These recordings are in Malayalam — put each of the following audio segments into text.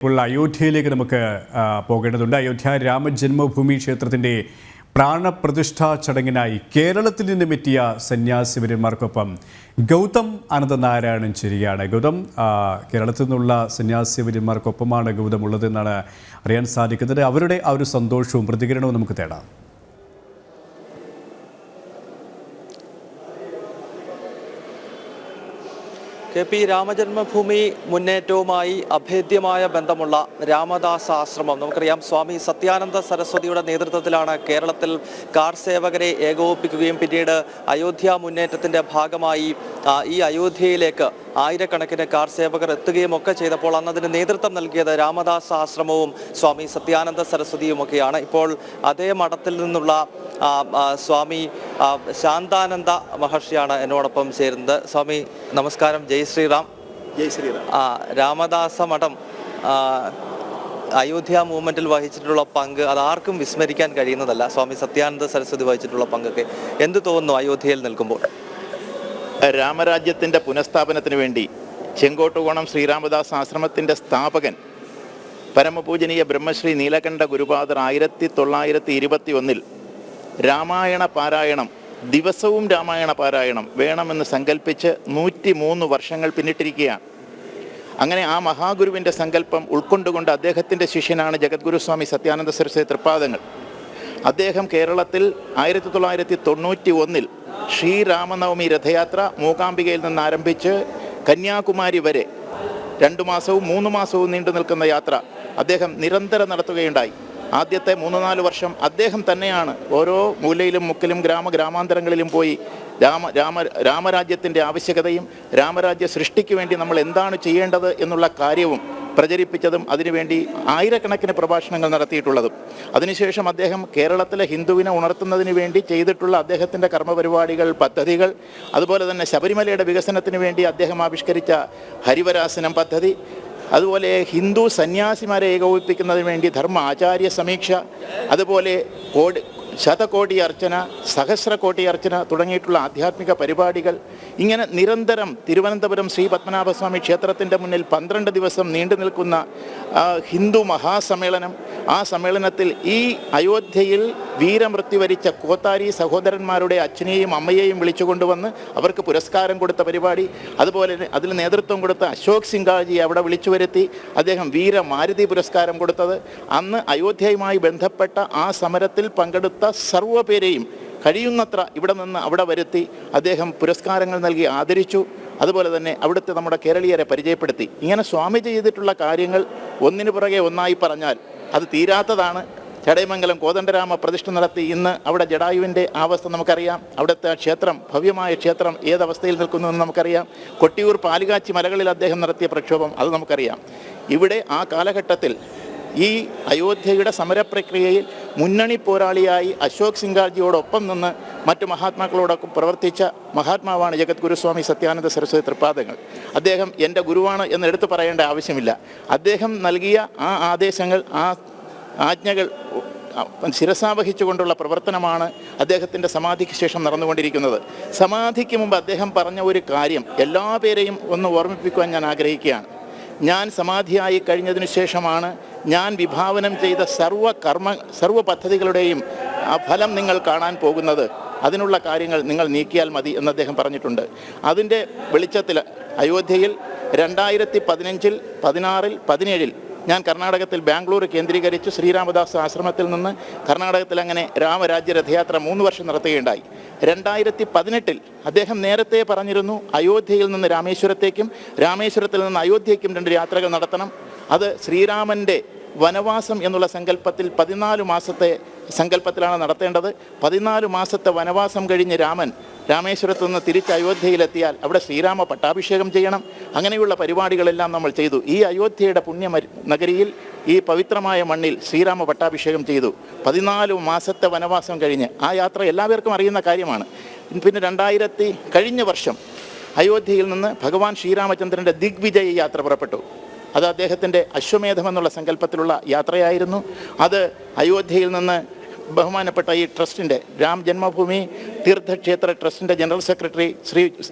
ഇപ്പോൾ അയോധ്യയിലേക്ക് നമുക്ക് പോകേണ്ടതുണ്ട്. അയോധ്യ രാമജന്മഭൂമി ക്ഷേത്രത്തിൻ്റെ പ്രാണപ്രതിഷ്ഠാ ചടങ്ങിനായി കേരളത്തിൽ നിന്നും എത്തിയ സന്യാസിവര്യന്മാർക്കൊപ്പം ഗൗതം അനന്തനാരായണൻ ചേരുകയാണ്. ഗൗതം, കേരളത്തിൽ നിന്നുള്ള സന്യാസിവര്യന്മാർക്കൊപ്പമാണ് ഗൗതം ഉള്ളതെന്നാണ് അറിയാൻ സാധിക്കുന്നത്. അവരുടെ ആ ഒരു സന്തോഷവും പ്രതികരണവും നമുക്ക് തേടാം. KP രാമജന്മഭൂമി മുന്നേറ്റവുമായി അഭേദ്യമായ ബന്ധമുള്ള രാമദാസ ആശ്രമം, നമുക്കറിയാം സ്വാമി സത്യാനന്ദ സരസ്വതിയുടെ നേതൃത്വത്തിലാണ് കേരളത്തിൽ കാർ സേവകരെ ഏകോപിപ്പിക്കുകയും പിന്നീട് അയോധ്യ മുന്നേറ്റത്തിൻ്റെ ഭാഗമായി ഈ അയോധ്യയിലേക്ക് ആയിരക്കണക്കിന് കാർ സേവകർ എത്തുകയും ഒക്കെ ചെയ്തപ്പോൾ അന്നതിന് നേതൃത്വം നൽകിയത് രാമദാസ ആശ്രമവും സ്വാമി സത്യാനന്ദ സരസ്വതിയുമൊക്കെയാണ്. ഇപ്പോൾ അതേ മഠത്തിൽ നിന്നുള്ള സ്വാമി ശാന്താനന്ദ മഹർഷിയാണ് എന്നോടൊപ്പം ചേരുന്നത്. സ്വാമി നമസ്കാരം. ജയ് ശ്രീറാം. ജയ് ശ്രീറാം. രാമദാസ മഠം അയോധ്യ മൂവ്മെന്റിൽ വഹിച്ചിട്ടുള്ള പങ്ക് അതാർക്കും വിസ്മരിക്കാൻ കഴിയുന്നതല്ല. സ്വാമി സത്യാനന്ദ സരസ്വതി വഹിച്ചിട്ടുള്ള പങ്കൊക്കെ എന്ത് തോന്നുന്നു അയോധ്യയിൽ നിൽക്കുമ്പോൾ? രാമരാജ്യത്തിൻ്റെ പുനഃസ്ഥാപനത്തിന് വേണ്ടി ചെങ്കോട്ടുകോണം ശ്രീരാമദാസ് ആശ്രമത്തിൻ്റെ സ്ഥാപകൻ പരമപൂജനീയ ബ്രഹ്മശ്രീ നീലകണ്ഠ ഗുരുപാദർ 1921 രാമായണ പാരായണം, ദിവസവും രാമായണ പാരായണം വേണമെന്ന് സങ്കല്പിച്ച് 103 വർഷങ്ങൾ പിന്നിട്ടിരിക്കുകയാണ്. അങ്ങനെ ആ മഹാഗുരുവിൻ്റെ സങ്കല്പം ഉൾക്കൊണ്ടുകൊണ്ട് അദ്ദേഹത്തിൻ്റെ ശിഷ്യനാണ് ജഗദ്ഗുരുസ്വാമി സത്യാനന്ദ സരസ്വതി തൃപ്പാദങ്ങൾ. അദ്ദേഹം കേരളത്തിൽ 1991 ശ്രീരാമനവമി രഥയാത്ര മൂകാംബികയിൽ നിന്ന് ആരംഭിച്ച് കന്യാകുമാരി വരെ 2 മാസവും 3 മാസവും നീണ്ടു നിൽക്കുന്ന യാത്ര അദ്ദേഹം നിരന്തരം നടത്തുകയുണ്ടായി. ആദ്യത്തെ 3-4 വർഷം അദ്ദേഹം തന്നെയാണ് ഓരോ മൂലയിലും മുക്കിലും ഗ്രാമാന്തരങ്ങളിലും പോയി രാമരാജ്യത്തിൻ്റെ ആവശ്യകതയും രാമരാജ്യ സൃഷ്ടിക്ക് വേണ്ടി നമ്മൾ എന്താണ് ചെയ്യേണ്ടത് എന്നുള്ള കാര്യവും പ്രചരിപ്പിച്ചതും അതിനുവേണ്ടി ആയിരക്കണക്കിന് പ്രഭാഷണങ്ങൾ നടത്തിയിട്ടുള്ളതും. അതിനുശേഷം അദ്ദേഹം കേരളത്തിലെ ഹിന്ദുവിനെ ഉണർത്തുന്നതിന് വേണ്ടി ചെയ്തിട്ടുള്ള അദ്ദേഹത്തിൻ്റെ കർമ്മപരിപാടികൾ, പദ്ധതികൾ, അതുപോലെ തന്നെ ശബരിമലയുടെ വികസനത്തിന് വേണ്ടി അദ്ദേഹം ആവിഷ്കരിച്ച ഹരിവരാസനം പദ്ധതി, അതുപോലെ ഹിന്ദു സന്യാസിമാരെ ഏകോപിപ്പിക്കുന്നതിന് വേണ്ടി ധർമ്മ ആചാര്യ സമീക്ഷ, അതുപോലെ ശതകോടി അർച്ചന, സഹസ്രകോടി അർച്ചന തുടങ്ങിയിട്ടുള്ള ആധ്യാത്മിക പരിപാടികൾ, ഇങ്ങനെ നിരന്തരം തിരുവനന്തപുരം ശ്രീ പത്മനാഭസ്വാമി ക്ഷേത്രത്തിൻ്റെ മുന്നിൽ 12 ദിവസം നീണ്ടു നിൽക്കുന്ന ഹിന്ദു മഹാസമ്മേളനം. ആ സമ്മേളനത്തിൽ ഈ അയോധ്യയിൽ വീരമൃത്യു വരിച്ച കോത്താരി സഹോദരന്മാരുടെ അച്ഛനെയും അമ്മയെയും വിളിച്ചു കൊണ്ടുവന്ന് അവർക്ക് പുരസ്കാരം കൊടുത്ത പരിപാടി, അതുപോലെ അതിൽ നേതൃത്വം കൊടുത്ത അശോക് സിംഗാജിയെ അവിടെ വിളിച്ചു വരുത്തി അദ്ദേഹം വീരമാരുതി പുരസ്കാരം കൊടുത്തത്. അന്ന് അയോധ്യയുമായി ബന്ധപ്പെട്ട ആ സമരത്തിൽ പങ്കെടുത്ത സർവ്വപേരെയും കഴിയുന്നത്ര ഇവിടെ നിന്ന് അവിടെ വരുത്തി അദ്ദേഹം പുരസ്കാരങ്ങൾ നൽകി ആദരിച്ചു. അതുപോലെ തന്നെ അവിടുത്തെ നമ്മുടെ കേരളീയരെ പരിചയപ്പെടുത്തി. ഇങ്ങനെ സ്വാമി ചെയ്തിട്ടുള്ള കാര്യങ്ങൾ ഒന്നിനു പുറകെ ഒന്നായി പറഞ്ഞാൽ അത് തീരാത്തതാണ്. ചടയമംഗലം കോദണ്ഡരാമ പ്രതിഷ്ഠ നടത്തി ഇന്ന് അവിടെ ജടായുവിൻ്റെ അവസ്ഥ നമുക്കറിയാം. അവിടുത്തെ ക്ഷേത്രം, ഭവ്യമായ ക്ഷേത്രം ഏതവസ്ഥയിൽ നിൽക്കുന്നു എന്ന് നമുക്കറിയാം. കൊട്ടിയൂർ പാലുകാച്ചി മലകളിൽ അദ്ദേഹം നടത്തിയ പ്രക്ഷോഭം അത് നമുക്കറിയാം. ഇവിടെ ആ കാലഘട്ടത്തിൽ ഈ അയോധ്യയുടെ സമരപ്രക്രിയയിൽ മുന്നണി പോരാളിയായി അശോക് സിംഗാർജിയോടൊപ്പം നിന്ന് മറ്റു മഹാത്മാക്കളോടൊപ്പം പ്രവർത്തിച്ച മഹാത്മാവാണ് ജഗദ്ഗുരുസ്വാമി സത്യാനന്ദ സരസ്വതി തൃപ്പാദങ്ങൾ. അദ്ദേഹം എൻ്റെ ഗുരുവാണ് എന്ന് എടുത്തു പറയേണ്ട ആവശ്യമില്ല. അദ്ദേഹം നൽകിയ ആ ആദേശങ്ങൾ, ആ ആജ്ഞകൾ ശിരസാവഹിച്ചുകൊണ്ടുള്ള പ്രവർത്തനമാണ് അദ്ദേഹത്തിൻ്റെ സമാധിക്ക് ശേഷം നടന്നുകൊണ്ടിരിക്കുന്നത്. സമാധിക്ക് മുമ്പ് അദ്ദേഹം പറഞ്ഞ ഒരു കാര്യം എല്ലാ പേരെയും ഒന്ന് ഓർമ്മിപ്പിക്കുവാൻ ഞാൻ ആഗ്രഹിക്കുകയാണ്. ഞാൻ സമാധിയായി കഴിഞ്ഞതിനു ശേഷമാണ് ഞാൻ വിഭാവനം ചെയ്ത സർവ്വ പദ്ധതികളുടെയും ഫലം നിങ്ങൾ കാണാൻ പോകുന്നത്. അതിനുള്ള കാര്യങ്ങൾ നിങ്ങൾ നീക്കിയാൽ മതി എന്ന് അദ്ദേഹം പറഞ്ഞിട്ടുണ്ട്. അതിൻ്റെ വെളിച്ചത്തിൽ അയോധ്യയിൽ 2015, 2016, 2017 ഞാൻ കർണാടകത്തിൽ ബാംഗ്ലൂർ കേന്ദ്രീകരിച്ച് ശ്രീരാമദാസ് ആശ്രമത്തിൽ നിന്ന് കർണാടകത്തിൽ അങ്ങനെ രാമരാജ്യ രഥയാത്ര 3 വർഷം നടത്തുകയുണ്ടായി. 2018 അദ്ദേഹം നേരത്തെ പറഞ്ഞിരുന്നു അയോധ്യയിൽ നിന്ന് രാമേശ്വരത്തേക്കും രാമേശ്വരത്തിൽ നിന്ന് അയോധ്യയ്ക്കും 2 യാത്രകൾ നടത്തണം. അത് ശ്രീരാമൻ്റെ വനവാസം എന്നുള്ള സങ്കല്പത്തിൽ 14 മാസത്തെ സങ്കല്പത്തിലാണ് നടത്തേണ്ടത്. 14 മാസത്തെ വനവാസം കഴിഞ്ഞ് രാമൻ രാമേശ്വരത്തു നിന്ന് തിരിച്ച് അയോധ്യയിലെത്തിയാൽ അവിടെ ശ്രീരാമ പട്ടാഭിഷേകം ചെയ്യണം. അങ്ങനെയുള്ള പരിപാടികളെല്ലാം നമ്മൾ ചെയ്തു. ഈ അയോധ്യയുടെ പുണ്യ നഗരിയിൽ, ഈ പവിത്രമായ മണ്ണിൽ ശ്രീരാമ പട്ടാഭിഷേകം ചെയ്തു. 14 മാസത്തെ വനവാസം കഴിഞ്ഞ് ആ യാത്ര എല്ലാവർക്കും അറിയുന്ന കാര്യമാണ്. പിന്നെ കഴിഞ്ഞ വർഷം അയോധ്യയിൽ നിന്ന് ഭഗവാൻ ശ്രീരാമചന്ദ്രൻ്റെ ദിഗ്വിജയ യാത്ര പുറപ്പെട്ടു. അത് അദ്ദേഹത്തിൻ്റെ അശ്വമേധം എന്നുള്ള സങ്കല്പത്തിലുള്ള യാത്രയായിരുന്നു. അത് അയോധ്യയിൽ നിന്ന് ബഹുമാനപ്പെട്ട ഈ ട്രസ്റ്റിൻ്റെ രാം ജന്മഭൂമി തീർത്ഥക്ഷേത്ര ട്രസ്റ്റിൻ്റെ ജനറൽ സെക്രട്ടറി ശ്രീ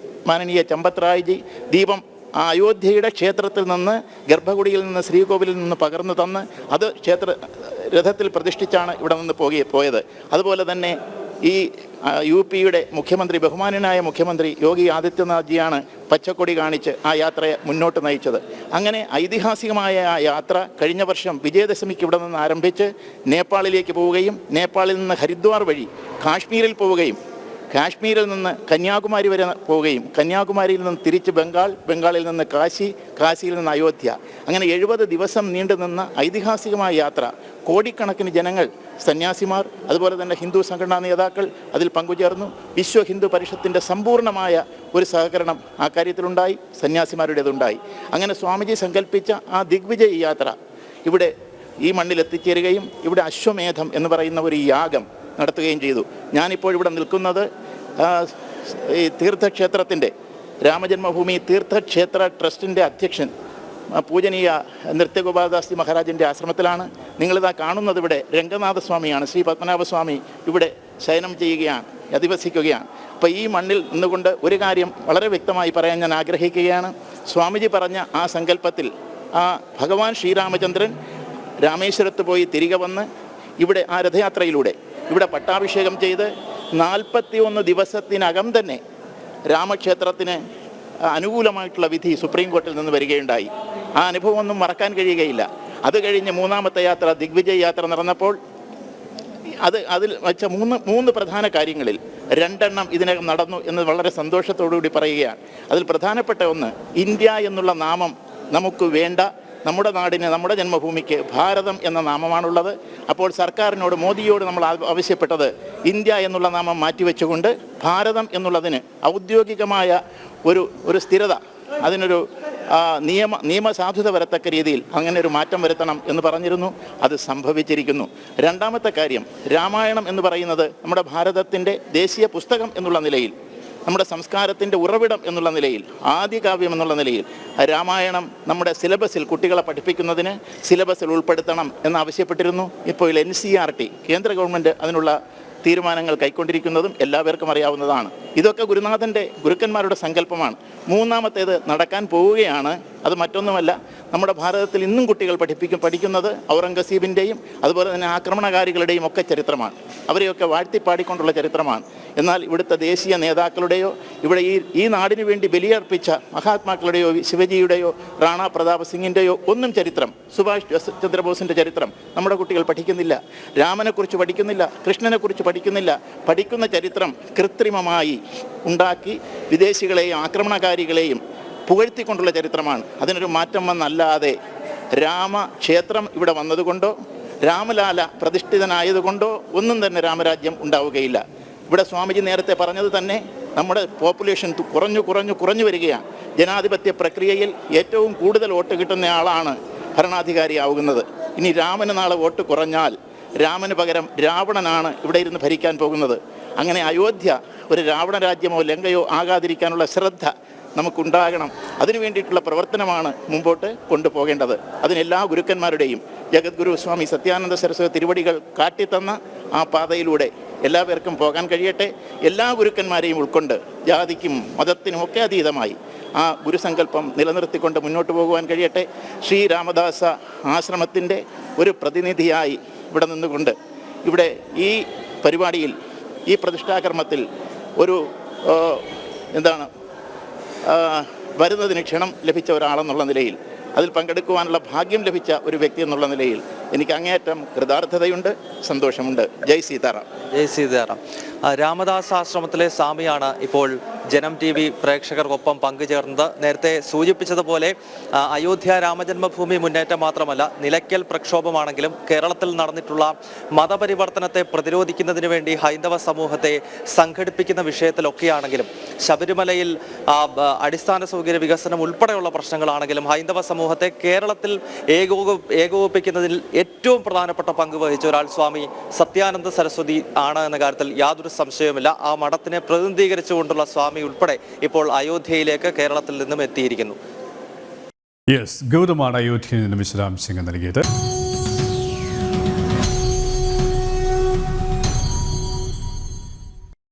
മാനനീയ ചമ്പത് റായ്ജി ദീപം ആ അയോധ്യയുടെ ക്ഷേത്രത്തിൽ നിന്ന്, ഗർഭഗുടിയിൽ നിന്ന്, ശ്രീകോവിലിൽ നിന്ന് പകർന്നു തന്ന് അത് ക്ഷേത്ര രഥത്തിൽ പ്രതിഷ്ഠിച്ചാണ് ഇവിടെ നിന്ന് പോയത്. അതുപോലെ തന്നെ ഈ UP-യുടെ മുഖ്യമന്ത്രി, ബഹുമാനനായ മുഖ്യമന്ത്രി യോഗി ആദിത്യനാഥ്ജിയാണ് പച്ചക്കൊടി കാണിച്ച് ആ യാത്രയെ മുന്നോട്ട് നയിച്ചത്. അങ്ങനെ ഐതിഹാസികമായ ആ യാത്ര കഴിഞ്ഞ വർഷം വിജയദശമിക്ക് ഇവിടെ നിന്ന് ആരംഭിച്ച് നേപ്പാളിലേക്ക് പോവുകയും നേപ്പാളിൽ നിന്ന് ഹരിദ്വാർ വഴി കാശ്മീരിൽ പോവുകയും കാശ്മീരിൽ നിന്ന് കന്യാകുമാരി വരെ പോവുകയും കന്യാകുമാരിയിൽ നിന്ന് തിരിച്ച് ബംഗാളിൽ നിന്ന് കാശിയിൽ നിന്ന് അയോധ്യ, അങ്ങനെ 70 ദിവസം നീണ്ടു നിന്ന ഐതിഹാസികമായ യാത്ര. കോടിക്കണക്കിന് ജനങ്ങൾ, സന്യാസിമാർ, അതുപോലെ തന്നെ ഹിന്ദു സംഘടനാ നേതാക്കൾ അതിൽ പങ്കുചേർന്നു. വിശ്വ ഹിന്ദു പരിഷത്തിൻ്റെ സമ്പൂർണ്ണമായ ഒരു സഹകരണം ആ കാര്യത്തിലുണ്ടായി, സന്യാസിമാരുടേതുണ്ടായി. അങ്ങനെ സ്വാമിജി സങ്കല്പിച്ച ആ ദിഗ്വിജയ യാത്ര ഇവിടെ ഈ മണ്ണിൽ എത്തിച്ചേരുകയും ഇവിടെ അശ്വമേധം എന്ന് പറയുന്ന ഒരു യാഗം നടത്തുകയും ചെയ്തു. ഞാനിപ്പോൾ ഇവിടെ നിൽക്കുന്നത് ഈ തീർത്ഥക്ഷേത്രത്തിൻ്റെ, രാമജന്മഭൂമി തീർത്ഥക്ഷേത്ര ട്രസ്റ്റിൻ്റെ അധ്യക്ഷൻ പൂജനീയ നൃത്യഗോപാലദാസ്ജി മഹാരാജിൻ്റെ ആശ്രമത്തിലാണ്. നിങ്ങളിതാ കാണുന്നത് ഇവിടെ രംഗനാഥസ്വാമിയാണ്. ശ്രീ പത്മനാഭസ്വാമി ഇവിടെ ശയനം ചെയ്യുകയാണ്, അധിവസിക്കുകയാണ്. അപ്പോൾ ഈ മണ്ണിൽ നിന്നുകൊണ്ട് ഒരു കാര്യം വളരെ വ്യക്തമായി പറയാൻ ഞാൻ ആഗ്രഹിക്കുകയാണ്. സ്വാമിജി പറഞ്ഞ ആ സങ്കല്പത്തിൽ ആ ഭഗവാൻ ശ്രീരാമചന്ദ്രൻ രാമേശ്വരത്ത് പോയി തിരികെ വന്ന് ഇവിടെ ആ രഥയാത്രയിലൂടെ ഇവിടെ പട്ടാഭിഷേകം ചെയ്ത് 41 ദിവസത്തിനകം തന്നെ രാമക്ഷേത്രത്തിന് അനുകൂലമായിട്ടുള്ള വിധി സുപ്രീം കോടതിയിൽ നിന്ന് വരികയുണ്ടായി. ആ അനുഭവമൊന്നും മറക്കാൻ കഴിയുകയില്ല. അത് കഴിഞ്ഞ് മൂന്നാമത്തെ യാത്ര, ദിഗ്വിജയ് യാത്ര നടന്നപ്പോൾ അതിൽ വെച്ച മൂന്ന് പ്രധാന കാര്യങ്ങളിൽ 2 എണ്ണം ഇതിനകം നടന്നു എന്ന് വളരെ സന്തോഷത്തോടുകൂടി പറയുകയാണ്. അതിൽ പ്രധാനപ്പെട്ട ഒന്ന്, ഇന്ത്യ എന്നുള്ള നാമം നമുക്ക് വേണ്ട, നമ്മുടെ നാടിന്, നമ്മുടെ ജന്മഭൂമിക്ക് ഭാരതം എന്ന നാമമാണുള്ളത്. അപ്പോൾ സർക്കാരിനോട്, മോദിയോട് നമ്മൾ ആവശ്യപ്പെട്ടത് ഇന്ത്യ എന്നുള്ള നാമം മാറ്റിവെച്ചുകൊണ്ട് ഭാരതം എന്നുള്ളതിന് ഔദ്യോഗികമായ ഒരു സ്ഥിരത, അതിനൊരു നിയമസാധുത വരത്തക്ക രീതിയിൽ അങ്ങനെ ഒരു മാറ്റം വരുത്തണം എന്ന് പറഞ്ഞിരുന്നു. അത് സംഭവിച്ചിരിക്കുന്നു. രണ്ടാമത്തെ കാര്യം, രാമായണം എന്ന് പറയുന്നത് നമ്മുടെ ഭാരതത്തിൻ്റെ ദേശീയ പുസ്തകം എന്നുള്ള നിലയിൽ, നമ്മുടെ സംസ്കാരത്തിൻ്റെ ഉറവിടം എന്നുള്ള നിലയിൽ, ആദികാവ്യം എന്നുള്ള നിലയിൽ രാമായണം നമ്മുടെ സിലബസിൽ, കുട്ടികളെ പഠിപ്പിക്കുന്നതിന് സിലബസിൽ ഉൾപ്പെടുത്തണം എന്നാവശ്യപ്പെട്ടിരുന്നു. ഇപ്പോൾ NCERT, കേന്ദ്ര ഗവൺമെൻറ് അതിനുള്ള തീരുമാനങ്ങൾ കൈക്കൊണ്ടിരിക്കുന്നതും എല്ലാവർക്കും അറിയാവുന്നതാണ്. ഇതൊക്കെ ഗുരുക്കന്മാരുടെ സങ്കല്പമാണ്. മൂന്നാമത്തേത് നടക്കാൻ പോവുകയാണ്. അത് മറ്റൊന്നുമല്ല, നമ്മുടെ ഭാരതത്തിൽ ഇന്നും കുട്ടികൾ പഠിക്കുന്നത് ഔറംഗസീബിൻ്റെയും അതുപോലെ തന്നെ ആക്രമണകാരികളുടെയും ഒക്കെ ചരിത്രമാണ്. അവരെയൊക്കെ വാഴ്ത്തിപ്പാടിക്കൊണ്ടുള്ള ചരിത്രമാണ്. എന്നാൽ ഇവിടുത്തെ ദേശീയ നേതാക്കളുടെയോ ഇവിടെ ഈ നാടിനു വേണ്ടി ബലിയർപ്പിച്ച മഹാത്മാക്കളുടെയോ ശിവജിയുടെയോ റാണ പ്രതാപ് സിംഗിൻ്റെയോ ഒന്നും ചരിത്രം, സുഭാഷ് ചന്ദ്രബോസിൻ്റെ ചരിത്രം നമ്മുടെ കുട്ടികൾ പഠിക്കുന്നില്ല. രാമനെക്കുറിച്ച് പഠിക്കുന്നില്ല, കൃഷ്ണനെക്കുറിച്ച് പഠിക്കുന്നില്ല. പഠിക്കുന്ന ചരിത്രം കൃത്രിമമായി ഉണ്ടാക്കി വിദേശികളെയും ആക്രമണകാരികളെയും പുകഴ്ത്തിക്കൊണ്ടുള്ള ചരിത്രമാണ്. അതിനൊരു മാറ്റം വന്നല്ലാതെ രാമക്ഷേത്രം ഇവിടെ വന്നതുകൊണ്ടോ രാമലാല പ്രതിഷ്ഠിതനായതുകൊണ്ടോ ഒന്നും തന്നെ രാമരാജ്യം ഉണ്ടാവുകയില്ല. ഇവിടെ സ്വാമിജി നേരത്തെ പറഞ്ഞത് തന്നെ, നമ്മുടെ പോപ്പുലേഷൻ കുറഞ്ഞു വരികയാണ്. ജനാധിപത്യ പ്രക്രിയയിൽ ഏറ്റവും കൂടുതൽ വോട്ട് കിട്ടുന്ന ആളാണ് ഭരണാധികാരിയാവുന്നത്. ഇനി രാമന് നാളെ വോട്ട് കുറഞ്ഞാൽ രാമന് പകരം രാവണനാണ് ഇവിടെ ഇരുന്ന് ഭരിക്കാൻ പോകുന്നത്. അങ്ങനെ അയോധ്യ ഒരു രാവണ രാജ്യമോ ലങ്കയോ ആകാതിരിക്കാനുള്ള ശ്രദ്ധ നമുക്കുണ്ടാകണം. അതിനു വേണ്ടിയിട്ടുള്ള പ്രവർത്തനമാണ് മുമ്പോട്ട് കൊണ്ടുപോകേണ്ടത്. അതിനെല്ലാ ഗുരുക്കന്മാരുടെയും, ജഗദ്ഗുരു സ്വാമി സത്യാനന്ദ സരസ്വതി തിരുവടികൾ കാട്ടിത്തന്ന ആ പാതയിലൂടെ എല്ലാവർക്കും പോകാൻ കഴിയട്ടെ. എല്ലാ ഗുരുക്കന്മാരെയും ഉൾക്കൊണ്ട് ജാതിക്കും മതത്തിനുമൊക്കെ അതീതമായി ആ ഗുരുസങ്കല്പം നിലനിർത്തിക്കൊണ്ട് മുന്നോട്ട് പോകുവാൻ കഴിയട്ടെ. ശ്രീ രാമദാസ ആശ്രമത്തിൻ്റെ ഒരു പ്രതിനിധിയായി ഇവിടെ നിന്നുകൊണ്ട് ഇവിടെ ഈ പരിപാടിയിൽ, ഈ പ്രതിഷ്ഠാകർമ്മത്തിൽ വരുന്നതിന് ക്ഷണം ലഭിച്ച ഒരാളെന്നുള്ള നിലയിൽ, അതിൽ പങ്കെടുക്കുവാനുള്ള ഭാഗ്യം ലഭിച്ച ഒരു വ്യക്തി എന്നുള്ള നിലയിൽ എനിക്ക് അങ്ങേയറ്റം കൃതാർത്ഥതയുണ്ട്, സന്തോഷമുണ്ട്. ജയ് സീതാറാം. ജയ് സീതാറാം. രാമദാസ് ആശ്രമത്തിലെ സ്വാമിയാണ് ഇപ്പോൾ ജനം TV പ്രേക്ഷകർക്കൊപ്പം പങ്കുചേർന്നത്. നേരത്തെ സൂചിപ്പിച്ചതുപോലെ അയോധ്യ രാമജന്മഭൂമി മുന്നേറ്റം മാത്രമല്ല, നിലയ്ക്കൽ പ്രക്ഷോഭമാണെങ്കിലും കേരളത്തിൽ നടന്നിട്ടുള്ള മതപരിവർത്തനത്തെ പ്രതിരോധിക്കുന്നതിന് വേണ്ടി ഹൈന്ദവ സമൂഹത്തെ സംഘടിപ്പിക്കുന്ന വിഷയത്തിലൊക്കെയാണെങ്കിലും, ശബരിമലയിൽ അടിസ്ഥാന സൗകര്യ വികസനം ഉൾപ്പെടെയുള്ള പ്രശ്നങ്ങളാണെങ്കിലും ഹൈന്ദവ സമൂഹത്തെ കേരളത്തിൽ ഏകോപിപ്പിക്കുന്നതിൽ ഏറ്റവും പ്രധാനപ്പെട്ട പങ്ക് വഹിച്ച ഒരാൾ സ്വാമി സത്യാനന്ദ സരസ്വതി ആണ് എന്ന കാര്യത്തിൽ യാതൊരു സംശയവുമില്ല. ആ മഠത്തിനെ പ്രതിനിധീകരിച്ചുകൊണ്ടുള്ള സ്വാമി ഉൾപ്പെടെ ഇപ്പോൾ അയോധ്യയിലേക്ക് കേരളത്തിൽ നിന്നും എത്തിയിരിക്കുന്നു. യെസ്, ഗൗതമാണ് അയോധ്യയിൽ നിന്നും വിശദാംശങ്ങൾ നൽകിയത്.